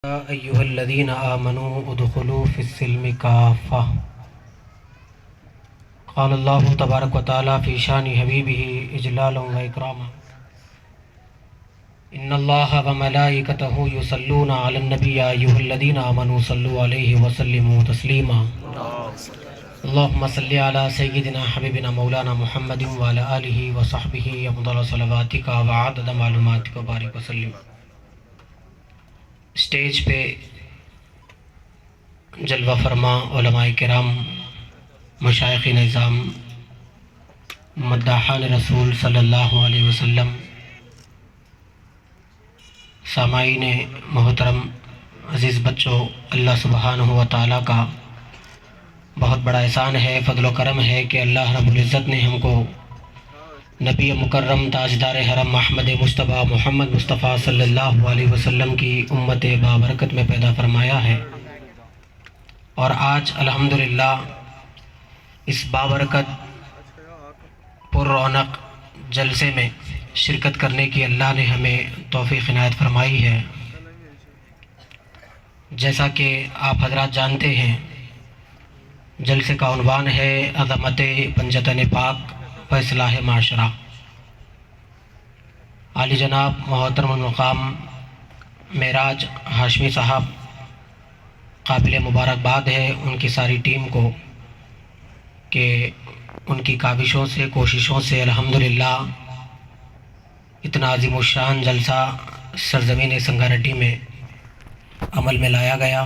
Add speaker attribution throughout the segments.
Speaker 1: أيها الذين آمنوا ادخلوا في السلم كافة قال الله تبارك وتعالى في شان حبيبه إجلالا وإكراما إن الله وملائكته يصلون على النبي يا أيها الذين آمنوا صلوا عليه وسلموا تسليما اللهم صل على سيدنا حبيبنا مولانا محمد وعلى آله وصحبه أفضل صلواتك وعدد معلوماتك وبارك وسلم۔ اسٹیج پہ جلوہ فرما علماء کرام، مشائخ نظام، مداحان رسول صلی اللہ علیہ وسلم، سامعین محترم، عزیز بچوں، اللہ سبحانہ و تعالیٰ کا بہت بڑا احسان ہے، فضل و کرم ہے کہ اللہ رب العزت نے ہم کو نبی مکرم تاجدار حرم احمد مصطفیٰ محمد مصطفیٰ صلی اللہ علیہ وسلم کی امت بابرکت میں پیدا فرمایا ہے، اور آج الحمدللہ اس بابرکت پر رونق جلسے میں شرکت کرنے کی اللہ نے ہمیں توفیق عنایت فرمائی ہے۔ جیسا کہ آپ حضرات جانتے ہیں، جلسے کا عنوان ہے عظمت پنجتن پاک و اصلاح معاشرہ۔ عالی جناب محترم المقام معراج ہاشمی صاحب قابل مبارکباد ہے ان کی ساری ٹیم کو کہ ان کی کاوشوں سے، کوششوں سے الحمدللہ اتنا عظیم الشان جلسہ سرزمین سنگاریڈی میں عمل میں لایا گیا۔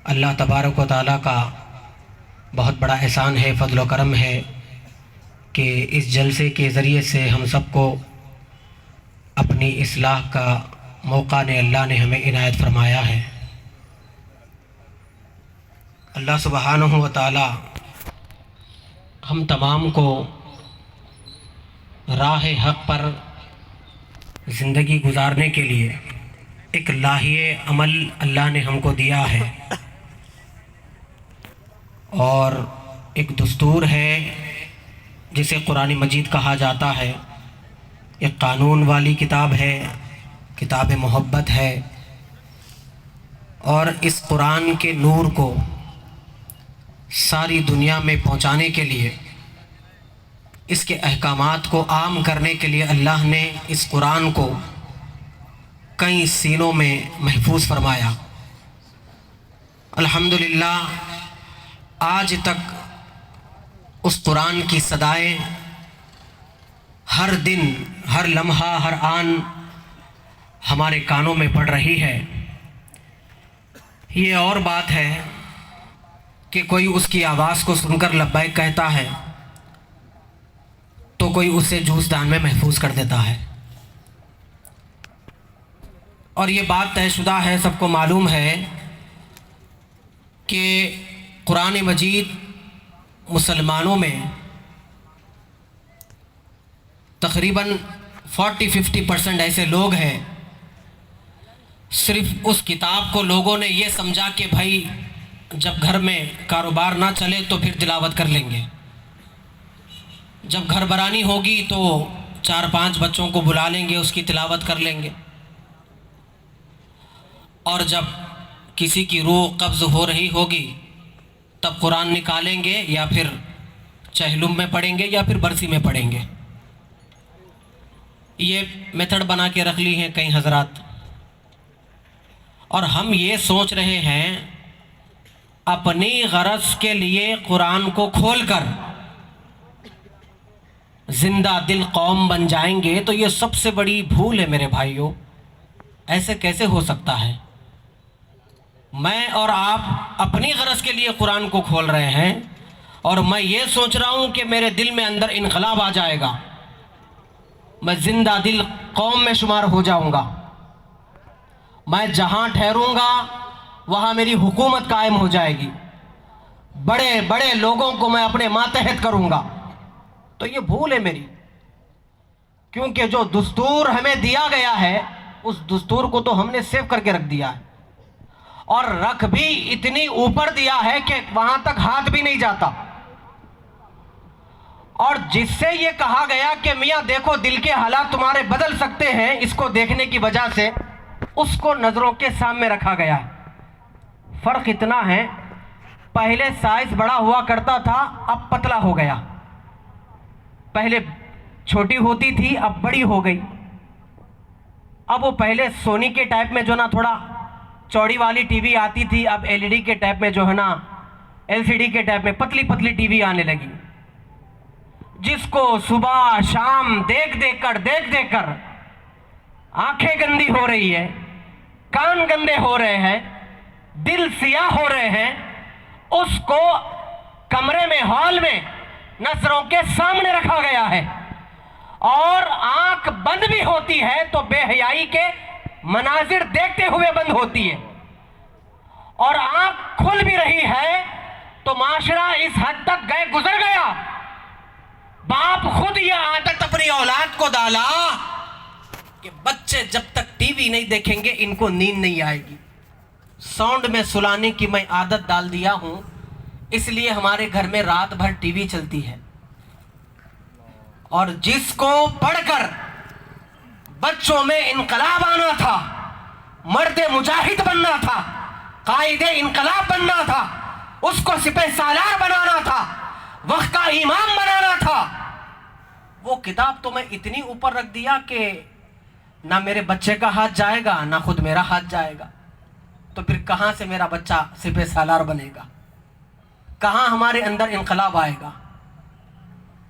Speaker 1: اللہ تبارک و تعالیٰ کا بہت بڑا احسان ہے، فضل و کرم ہے کہ اس جلسے کے ذریعے سے ہم سب کو اپنی اصلاح کا موقع نے اللہ نے ہمیں عنایت فرمایا ہے۔ اللہ سبحانہ و تعالی ہم تمام کو راہ حق پر زندگی گزارنے کے لیے ایک لاہیہ عمل اللہ نے ہم کو دیا ہے، اور ایک دستور ہے جسے قرآن مجید کہا جاتا ہے۔ ایک قانون والی کتاب ہے، کتاب محبت ہے، اور اس قرآن کے نور کو ساری دنیا میں پہنچانے کے لیے، اس کے احکامات کو عام کرنے کے لیے اللہ نے اس قرآن کو کئی سینوں میں محفوظ فرمایا۔ الحمدللہ آج تک اس قرآن کی صدائیں ہر دن، ہر لمحہ، ہر آن ہمارے کانوں میں پڑ رہی ہے۔ یہ اور بات ہے کہ کوئی اس کی آواز کو سن کر لبیک کہتا ہے تو کوئی اسے جوزدان میں محفوظ کر دیتا ہے، اور یہ بات طے شدہ ہے، سب کو معلوم ہے کہ قرآن مجید مسلمانوں میں تقریباً 40-50% ایسے لوگ ہیں، صرف اس کتاب کو لوگوں نے یہ سمجھا کہ بھائی جب گھر میں کاروبار نہ چلے تو پھر تلاوت کر لیں گے، جب گھر برانی ہوگی تو 4-5 بچوں کو بلا لیں گے، اس کی تلاوت کر لیں گے، اور جب کسی کی روح قبض ہو رہی ہوگی تب قرآن نکالیں گے، یا پھر چہلم میں پڑھیں گے، یا پھر برسی میں پڑھیں گے۔ یہ میتھڈ بنا کے رکھ لی ہیں کئی حضرات، اور ہم یہ سوچ رہے ہیں اپنی غرض کے لیے قرآن کو کھول کر زندہ دل قوم بن جائیں گے، تو یہ سب سے بڑی بھول ہے میرے بھائیوں۔ ایسے کیسے ہو سکتا ہے؟ میں اور آپ اپنی غرض کے لیے قرآن کو کھول رہے ہیں، اور میں یہ سوچ رہا ہوں کہ میرے دل میں اندر انقلاب آ جائے گا، میں زندہ دل قوم میں شمار ہو جاؤں گا، میں جہاں ٹھہروں گا وہاں میری حکومت قائم ہو جائے گی، بڑے بڑے لوگوں کو میں اپنے ماتحت کروں گا۔ تو یہ بھول ہے میری، کیونکہ جو دستور ہمیں دیا گیا ہے اس دستور کو تو ہم نے سیو کر کے رکھ دیا ہے، اور رکھ بھی اتنی اوپر دیا ہے کہ وہاں تک ہاتھ بھی نہیں جاتا۔ اور جس سے یہ کہا گیا کہ میاں دیکھو دل کے حالات تمہارے بدل سکتے ہیں، اس کو دیکھنے کی وجہ سے اس کو نظروں کے سامنے رکھا گیا ہے۔ فرق اتنا ہے، پہلے سائز بڑا ہوا کرتا تھا، اب پتلا ہو گیا۔ پہلے چھوٹی ہوتی تھی، اب بڑی ہو گئی۔ اب وہ پہلے سونی کے ٹائپ میں جو نا تھوڑا چوڑی والی ٹی وی آتی تھی، اب ایل ای ڈی کے ٹائپ میں جو ہے نا ایل سی ڈی کے ٹائپ میں پتلی پتلی ٹی وی آنے لگی، جس کو صبح شام دیکھ کر آنکھیں گندی ہو رہی ہے، کان گندے ہو رہے ہیں، دل سیاہ ہو رہے ہیں، اس کو کمرے میں، ہال میں نظروں کے سامنے رکھا گیا ہے، اور آنکھ بند بھی ہوتی ہے تو بے حیائی کے مناظر دیکھتے ہوئے بند ہوتی ہے، اور آنکھ کھل بھی رہی ہے تو معاشرہ اس حد تک گزر گیا، باپ خود یہ عادت اپنی اولاد کو ڈالا کہ بچے جب تک ٹی وی نہیں دیکھیں گے ان کو نیند نہیں آئے گی۔ ساؤنڈ میں سلانے کی میں عادت ڈال دیا ہوں، اس لیے ہمارے گھر میں رات بھر ٹی وی چلتی ہے، اور جس کو پڑھ کر بچوں میں انقلاب آنا تھا، مرد مجاہد بننا تھا، قائد انقلاب بننا تھا، اس کو سپہ سالار بنانا تھا، وقت کا امام بنانا تھا، وہ کتاب تو میں اتنی اوپر رکھ دیا کہ نہ میرے بچے کا ہاتھ جائے گا، نہ خود میرا ہاتھ جائے گا، تو پھر کہاں سے میرا بچہ سپہ سالار بنے گا؟ کہاں ہمارے اندر انقلاب آئے گا؟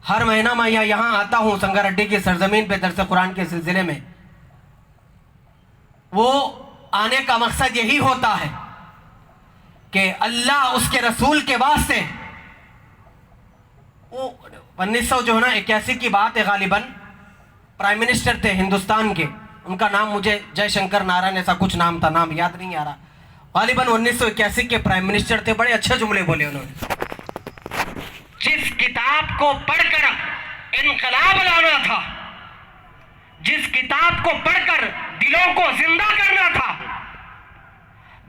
Speaker 1: ہر مہینہ میں یہاں آتا ہوں سنگر اڈی کی سرزمین پہ درس قرآن کے سلسلے میں، وہ آنے کا مقصد یہی ہوتا ہے کہ اللہ اس کے رسول کے واسطے، وہ 1981 کی بات ہے، غالباً پرائم منسٹر تھے ہندوستان کے، ان کا نام مجھے جے شنکر نارائن ایسا کچھ نام تھا، نام یاد نہیں آ رہا، غالباً 1981 کے پرائم منسٹر تھے، بڑے اچھے جملے بولے انہوں نے، جس کتاب کو پڑھ کر انقلاب لانا تھا، جس کتاب کو پڑھ کر دلوں کو زندہ کرنا تھا،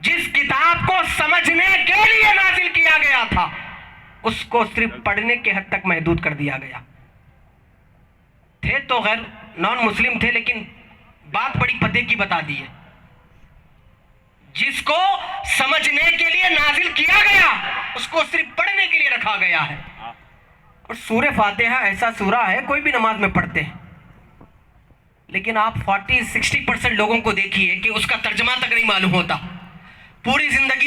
Speaker 1: جس کتاب کو سمجھنے کے لیے نازل کیا گیا تھا، اس کو صرف پڑھنے کے حد تک محدود کر دیا گیا۔ تھے تو غیر نان مسلم تھے، لیکن بات بڑی پتے کی بتا دی ہے، جس کو سمجھنے کے لیے نازل کیا گیا اس کو صرف پڑھنے کے لیے رکھا گیا ہے۔ اور سورہ فاتحہ ایسا سورہ ہے، کوئی بھی نماز میں پڑھتے ہیں، لیکن آپ 40-60% لوگوں کو دیکھیے کہ اس کا ترجمہ تک نہیں معلوم ہوتا، پوری زندگی